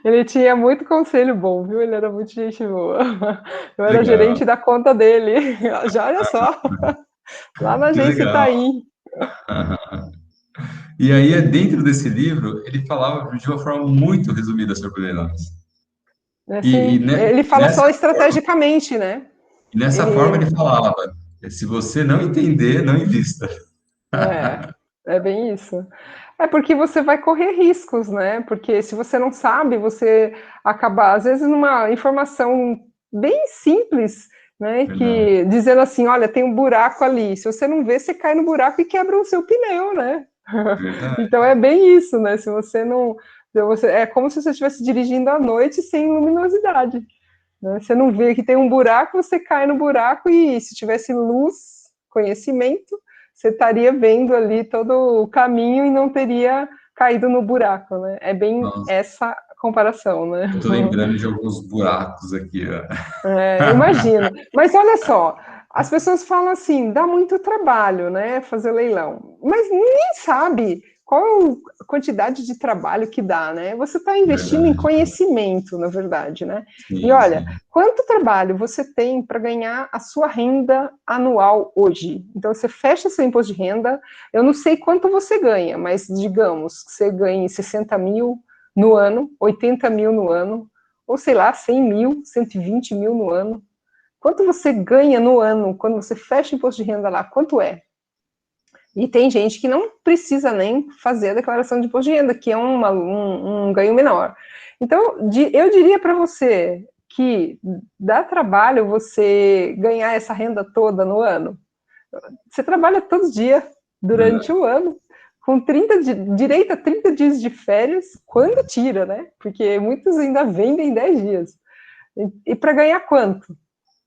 Ele tinha muito conselho bom, viu? Ele era muito gente boa. Eu era Legal, gerente da conta dele. Já olha só, lá na que agência legal. Itaim. E aí, dentro desse livro, ele falava de uma forma muito resumida sobre leilões. E, e, Assim, ne- ele e fala nessa só forma, estrategicamente, né? e nessa forma Ele ele falava: se você não entender, não invista. é, é bem isso. É porque você vai correr riscos, né? Porque se você não sabe, você acaba, às vezes, numa informação bem simples, né? Verdade, Que dizendo assim, olha, tem um buraco ali. Se você não vê, você cai no buraco e quebra o seu pneu, né? verdade. Então é bem isso, né? Se você não. É como se você estivesse dirigindo à noite sem luminosidade. Né? Você não vê que tem um buraco, você cai no buraco e se tivesse luz, conhecimento, você estaria vendo ali todo o caminho e não teria caído no buraco, né? É bem Nossa, essa comparação, né? eu tô lembrando de alguns buracos aqui, ó. É, imagino. Mas olha só, as pessoas falam assim, dá muito trabalho, né, fazer leilão. Mas ninguém sabe qual a quantidade de trabalho que dá, né? Você está investindo em Verdade. conhecimento, na verdade, né? E Sim, olha, sim. quanto trabalho você tem para ganhar a sua renda anual hoje? Então, você fecha seu imposto de renda, eu não sei quanto você ganha, mas digamos que você ganhe 60 mil no ano, 80 mil no ano, ou sei lá, 100 mil, 120 mil no ano. Quanto você ganha no ano quando você fecha o imposto de renda lá? Quanto é? E tem gente que não precisa nem fazer a declaração de imposto de renda, que é um ganho menor. Então, eu diria para você que dá trabalho você ganhar essa renda toda no ano. Você trabalha todo dia durante Verdade. o ano, com direito a 30 dias de férias, quando tira, né? Porque muitos ainda vendem 10 dias. E para ganhar quanto?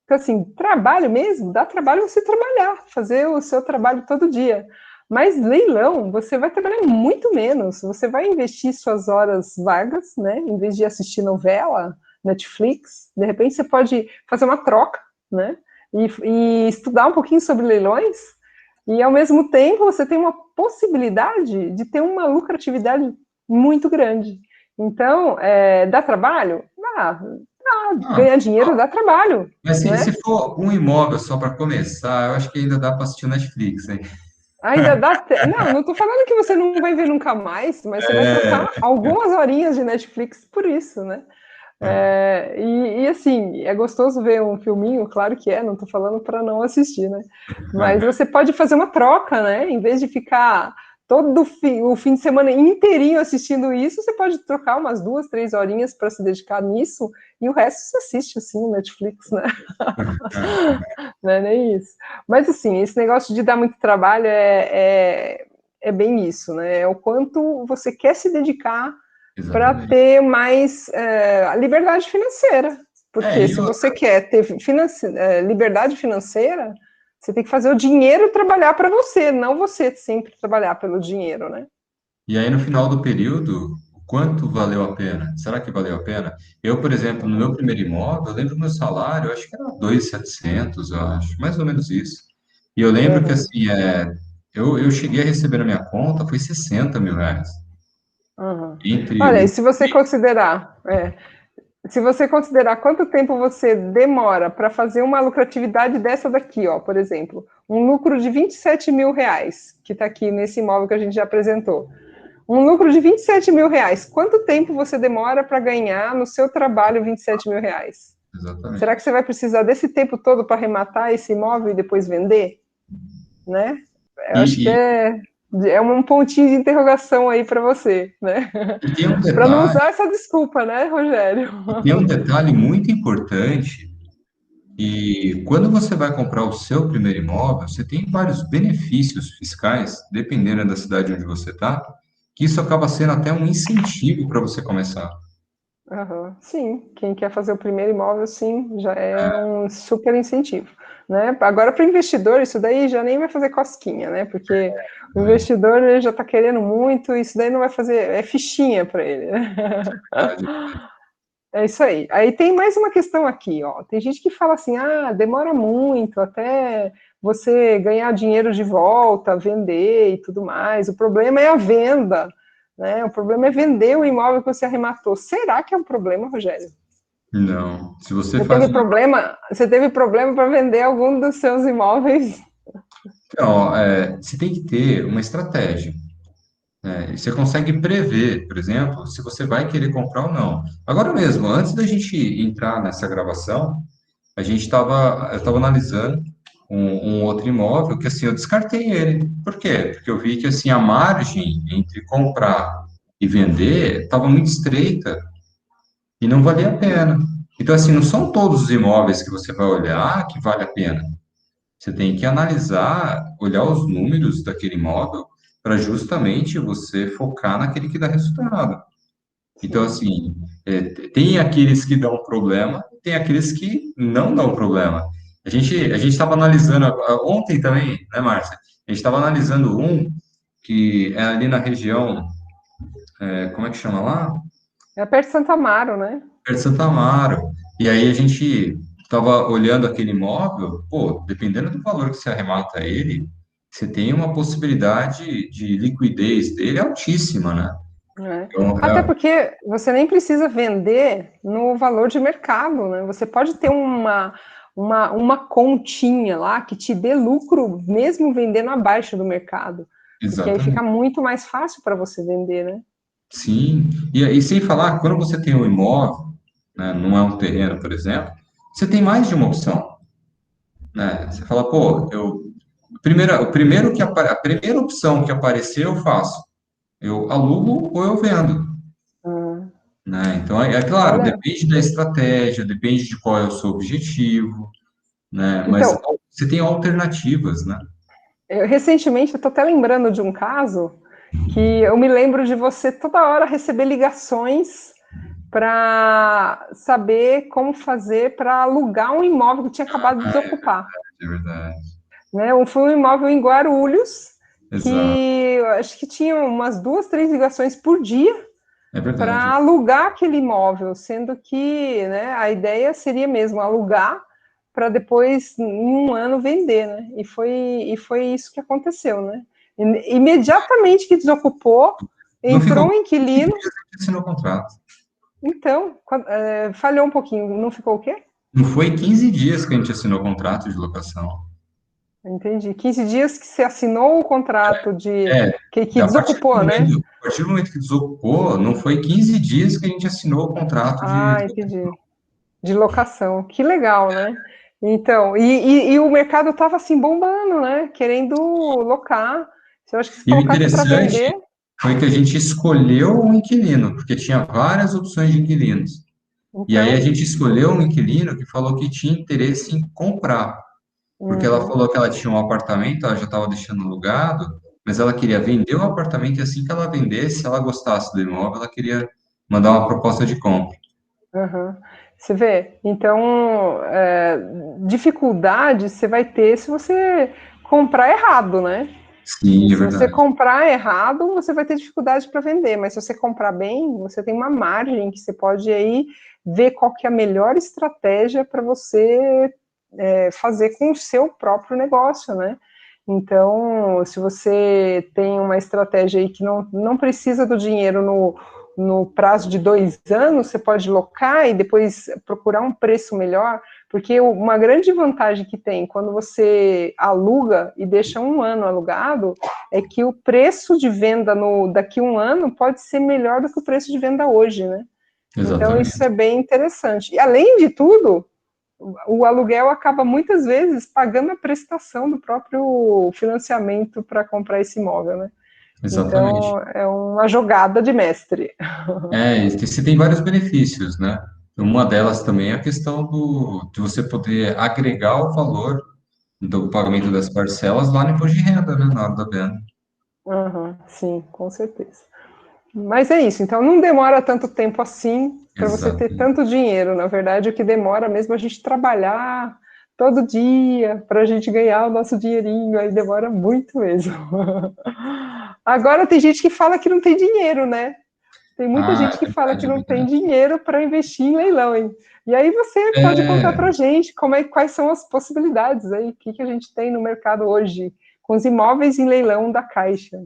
Então, assim, trabalho mesmo, dá trabalho você trabalhar, fazer o seu trabalho todo dia. Mas leilão, você vai trabalhar muito menos. Você vai investir suas horas vagas, né? Em vez de assistir novela, Netflix, de repente você pode fazer uma troca, né? E estudar um pouquinho sobre leilões. E ao mesmo tempo você tem uma possibilidade de ter uma lucratividade muito grande. Então, dá trabalho? Ah, Ganhar dinheiro dá trabalho, mas se né? for um imóvel só para começar, eu acho que ainda dá para assistir o Netflix, hein? Ainda dá. Não, não estou falando que você não vai ver nunca mais, mas você vai trocar É, algumas horinhas de Netflix por isso, né? Assim, é gostoso ver um filminho, claro que é, não estou falando para não assistir, né? Mas você pode fazer uma troca, né? Em vez de ficar o fim de semana inteirinho assistindo isso, você pode trocar umas 2, 3 horinhas para se dedicar nisso e o resto você assiste assim no Netflix, né? Não é nem isso. Mas assim, esse negócio de dar muito trabalho é bem isso, né? É o quanto você quer se dedicar para exatamente. ter mais liberdade financeira. Porque E se outra, você quer ter liberdade financeira, você tem que fazer o dinheiro trabalhar para você, não você sempre trabalhar pelo dinheiro, né? e aí no final do período, quanto valeu a pena? Será que valeu a pena? Eu, por exemplo, no meu primeiro imóvel, eu lembro do meu salário, eu acho que era 2.700, eu acho, mais ou menos isso. E eu lembro que, Uhum, assim, eu cheguei a receber na minha conta, foi R$ 60.000. uhum. Entre Olha, e lucro. se você considerar quanto tempo você demora para fazer uma lucratividade dessa daqui, ó, por exemplo, um lucro de R$ 27.000, que está aqui nesse imóvel que a gente já apresentou. Um lucro de R$ 27.000, quanto tempo você demora para ganhar no seu trabalho R$ 27.000? Será que Exatamente. você vai precisar desse tempo todo para arrematar esse imóvel e depois vender? Né? Eu E, acho que e, é um pontinho de interrogação aí para você, né? e tem um Para não detalhe, usar essa desculpa, né, Rogério? tem um detalhe muito importante. E quando você vai comprar o seu primeiro imóvel, você tem vários benefícios fiscais, dependendo da cidade onde você está, que isso acaba sendo até um incentivo para você começar. Uhum. Sim, quem quer fazer o primeiro imóvel, sim, já é um super incentivo. Né? Agora, para o investidor, isso daí já nem vai fazer cosquinha, né? Porque o Né? investidor ele já está querendo muito, isso daí não vai fazer, é fichinha para ele. Né? Verdade. É isso aí. Aí tem mais uma questão aqui, ó. Tem gente que fala assim, demora muito até você ganhar dinheiro de volta, vender e tudo mais. O problema é a venda, né? O problema é vender o imóvel que você arrematou. Será que é um problema, Rogério? Não. Se você Você faz teve uma. problema? Você teve problema para vender algum dos seus imóveis? Não, você tem que ter uma estratégia. Né? E você consegue prever, por exemplo, se você vai querer comprar ou não. Agora mesmo, antes da gente entrar nessa gravação, eu estava analisando um outro imóvel que assim eu descartei ele. Por quê? Porque eu vi que assim a margem entre comprar e vender estava muito estreita e não valia a pena. Então assim, não são todos os imóveis que você vai olhar que vale a pena. Você tem que analisar, olhar os números daquele imóvel para justamente você focar naquele que dá resultado. Então, Sim. assim, tem aqueles que dão problema, tem aqueles que não dão problema. A gente estava analisando ontem também, né, Márcia? A gente estava analisando um que é ali na região, como é que chama lá? É perto de Santo Amaro, né? Perto de Santa Amaro. E aí a gente estava olhando aquele imóvel, pô, dependendo do valor que você arremata ele, você tem uma possibilidade de liquidez dele altíssima, né? É. Então, Até porque você nem precisa vender no valor de mercado, né? Você pode ter uma continha lá que te dê lucro mesmo vendendo abaixo do mercado, porque aí fica exatamente. muito mais fácil para você vender, né? Sim, e sem falar, quando você tem um imóvel, né, não é um terreno, por exemplo, você tem mais de uma opção, né? Você fala, pô, a primeira opção que aparecer eu faço, eu alugo ou eu vendo, Hum. né? Então, é claro, Olha, depende da estratégia, depende de qual é o seu objetivo, né? Mas então, você tem alternativas, né? recentemente eu estou até lembrando de um caso que eu me lembro de você toda hora receber ligações para saber como fazer para alugar um imóvel que tinha acabado de Ah, desocupar. é verdade. Né? Foi um imóvel em Guarulhos Exato, que eu acho que tinha umas 2, 3 ligações por dia é para verdade. alugar aquele imóvel, sendo que, né, a ideia seria mesmo alugar para depois, em um ano, vender, né? E foi isso que aconteceu, né? Imediatamente que desocupou, Não entrou ficou um 15 inquilino, dias que assinou o contrato. então, falhou um pouquinho, não ficou o quê? Não foi 15 dias que a gente assinou o contrato de locação. Entendi. 15 dias que você assinou o contrato de É, que desocupou, né? a partir do momento que desocupou, não foi 15 dias que a gente assinou o contrato de. Entendi. De locação. Que legal, né? Então, e o mercado estava assim bombando, né? Querendo locar. Se eu acho que se E o colocasse para interessante vender, foi que a gente escolheu um inquilino, porque tinha várias opções de inquilinos. E aí a então. gente escolheu um inquilino que falou que tinha interesse em comprar, porque ela Uhum, falou que ela tinha um apartamento, ela já estava deixando alugado, mas ela queria vender o apartamento e assim que ela vendesse, se ela gostasse do imóvel, ela queria mandar uma proposta de compra. uhum. Você vê? Então, dificuldade você vai ter se você comprar errado, né? Sim, E é se você verdade. comprar errado, você vai ter dificuldade para vender, mas se você comprar bem, você tem uma margem que você pode aí ver qual que é a melhor estratégia para você fazer com o seu próprio negócio, né? Então, se você tem uma estratégia aí que não precisa do dinheiro no prazo de 2 anos, você pode locar e depois procurar um preço melhor, porque uma grande vantagem que tem quando você aluga e deixa 1 ano alugado é que o preço de venda daqui a 1 ano pode ser melhor do que o preço de venda hoje, né? Então, isso Exatamente. é bem interessante. E, além de tudo, o aluguel acaba muitas vezes pagando a prestação do próprio financiamento para comprar esse imóvel, né? Exatamente. Então, é uma jogada de mestre. É, e você tem vários benefícios, né? Uma delas também é a questão de você poder agregar o valor do pagamento das parcelas lá no imposto de renda, né? Na hora da venda. Uhum, sim, com certeza. Mas é isso, então não demora tanto tempo assim para você ter Exato. tanto dinheiro. Na verdade, o que demora mesmo é a gente trabalhar todo dia para a gente ganhar o nosso dinheirinho, aí demora muito mesmo. Agora tem gente que fala que não tem dinheiro, né? Tem muita Ah, gente é que fala que verdade, é não tem verdade. dinheiro para investir em leilão, hein? E aí você pode contar para É, a gente quais são as possibilidades aí, o que a gente tem no mercado hoje com os imóveis em leilão da Caixa.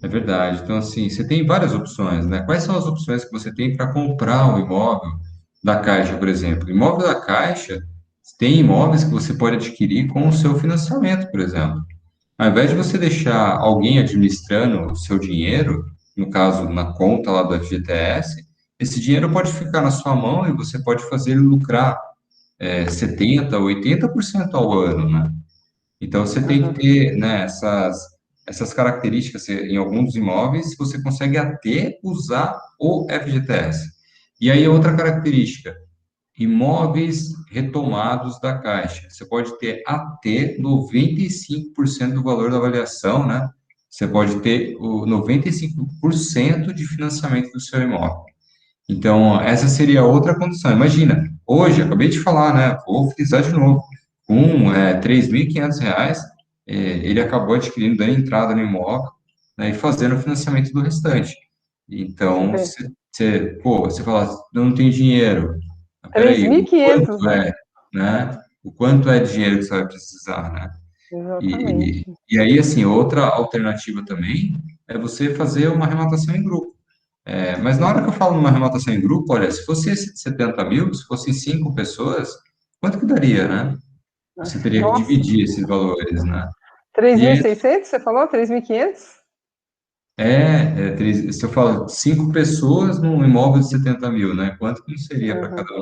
é verdade. Então, assim, você tem várias opções, né? Quais são as opções que você tem para comprar um imóvel da Caixa, por exemplo? Imóvel da Caixa, tem imóveis que você pode adquirir com o seu financiamento, por exemplo. Ao invés de você deixar alguém administrando o seu dinheiro, no caso, na conta lá do FGTS, esse dinheiro pode ficar na sua mão e você pode fazer ele lucrar 70%, 80% ao ano, né? Então, você tem que Uhum. ter, né, essas características em alguns imóveis, você consegue até usar o FGTS. E aí, outra característica, imóveis retomados da Caixa. Você pode ter até 95% do valor da avaliação, né? Você pode ter o 95% de financiamento do seu imóvel. Então, essa seria outra condição. Imagina, hoje, acabei de falar, né? Vou frisar de novo. Com R$ 3.500, ele acabou adquirindo, dando entrada no imóvel, né, e fazendo o financiamento do restante. Você Então, vê. você fala, não tem dinheiro. Mas três peraí, mil e o quinhentos, quanto né? é, né? O quanto é de dinheiro que você vai precisar, né? E, Exatamente. e aí, assim, outra alternativa também é você fazer uma arrematação em grupo. Mas na hora que eu falo numa arrematação em grupo, olha, se fosse esse de 70 mil, se fossem 5 pessoas, quanto que daria, né? Você teria que Nossa, dividir esses valores, né? três E mil e aí, seiscentos? Você falou? 3.500? se eu falo 5 pessoas num imóvel de 70 mil, né? Quanto que não seria para Uhum. cada um?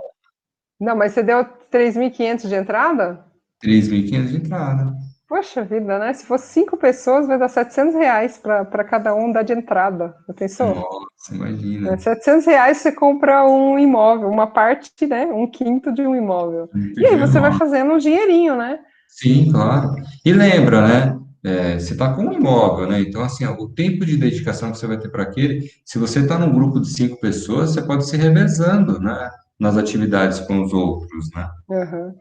Não, mas você deu 3.500 de entrada? 3.500 de entrada. Poxa vida, né? Se fosse 5 pessoas, vai dar R$ 700 para cada um dar de entrada. Já pensou? Nossa, imagina. R$ 700 você compra um imóvel, uma parte, né? Um quinto de um imóvel. Muito E aí de um você vai imóvel. fazendo um dinheirinho, né? Sim, claro. E lembra, né? Você está com um imóvel, né? Então, assim, ó, o tempo de dedicação que você vai ter para aquele, se você está num grupo de 5 pessoas, você pode se revezando, né? Nas atividades com os outros, né? Uhum.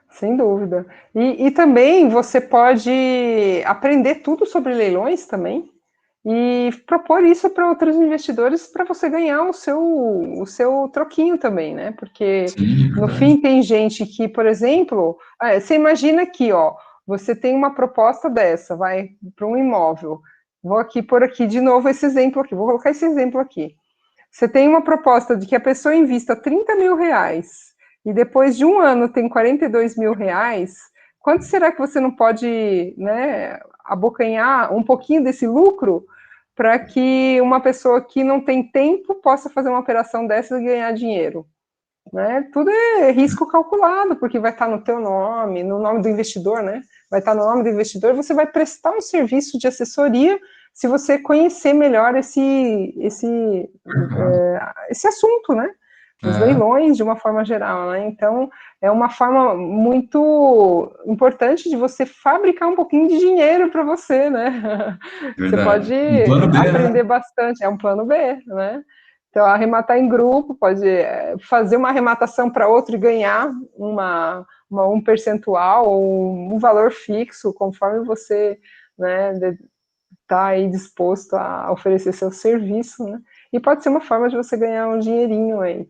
Sem dúvida. E também você pode aprender tudo sobre leilões também e propor isso para outros investidores para você ganhar o seu troquinho também, né? Porque Sim, é no verdade. fim tem gente que, por exemplo, você imagina aqui, ó, você tem uma proposta dessa, vai para um imóvel. Vou aqui por aqui de novo esse exemplo aqui, vou colocar esse exemplo aqui. Você tem uma proposta de que a pessoa invista R$ 30.000 e depois de 1 ano tem R$ 42.000, quanto será que você não pode, né, abocanhar um pouquinho desse lucro para que uma pessoa que não tem tempo possa fazer uma operação dessa e ganhar dinheiro? Né? Tudo é risco calculado, porque vai estar no teu nome, no nome do investidor, né? Vai estar no nome do investidor, você vai prestar um serviço de assessoria se você conhecer melhor Mercado. esse assunto, né? Os É, leilões de uma forma geral, né? Então, é uma forma muito importante de você fabricar um pouquinho de dinheiro para você, né? Você pode verdade. Um plano B, né? aprender bastante, é um plano B, né? Então, arrematar em grupo, pode fazer uma arrematação para outro e ganhar um percentual ou um valor fixo, conforme você né, tá aí disposto a oferecer seu serviço, né? E pode ser uma forma de você ganhar um dinheirinho aí,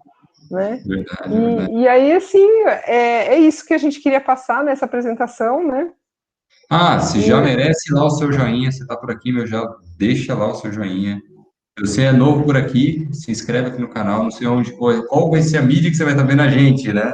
né? Verdade, verdade. E aí, assim, é isso que a gente queria passar nessa apresentação, né? Ah, se já E merece lá o seu joinha, você está por aqui, meu, já deixa lá o seu joinha. Se você é novo por aqui, se inscreve aqui no canal, não sei onde, qual vai ser a mídia que você vai estar vendo a gente, né?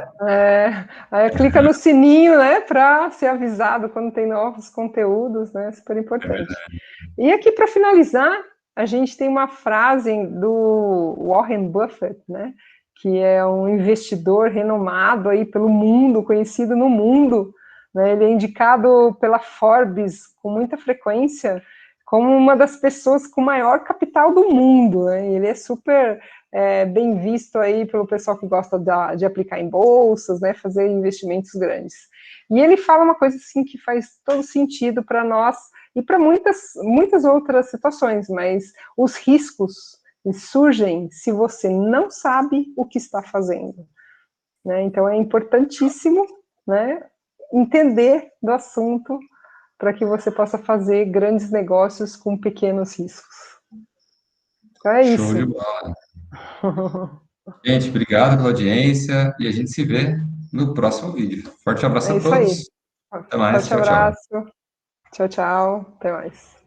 aí clica no sininho, né, para ser avisado quando tem novos conteúdos, né? Super É importante. verdade. E aqui, para finalizar, a gente tem uma frase do Warren Buffett, né, que é um investidor renomado aí pelo mundo, conhecido no mundo, né, ele é indicado pela Forbes com muita frequência como uma das pessoas com maior capital do mundo, né, ele é super bem visto aí pelo pessoal que gosta de aplicar em bolsas, né, fazer investimentos grandes. E ele fala uma coisa assim que faz todo sentido para nós e para muitas outras situações, mas os riscos surgem se você não sabe o que está fazendo, né? Então é importantíssimo, né, entender do assunto para que você possa fazer grandes negócios com pequenos riscos. Então é Show de isso. bola. Gente, obrigado pela audiência e a gente se vê no próximo vídeo. Forte abraço É a isso aí. todos. Até mais. Forte Tchau, tchau. abraço. Tchau, tchau. Até mais.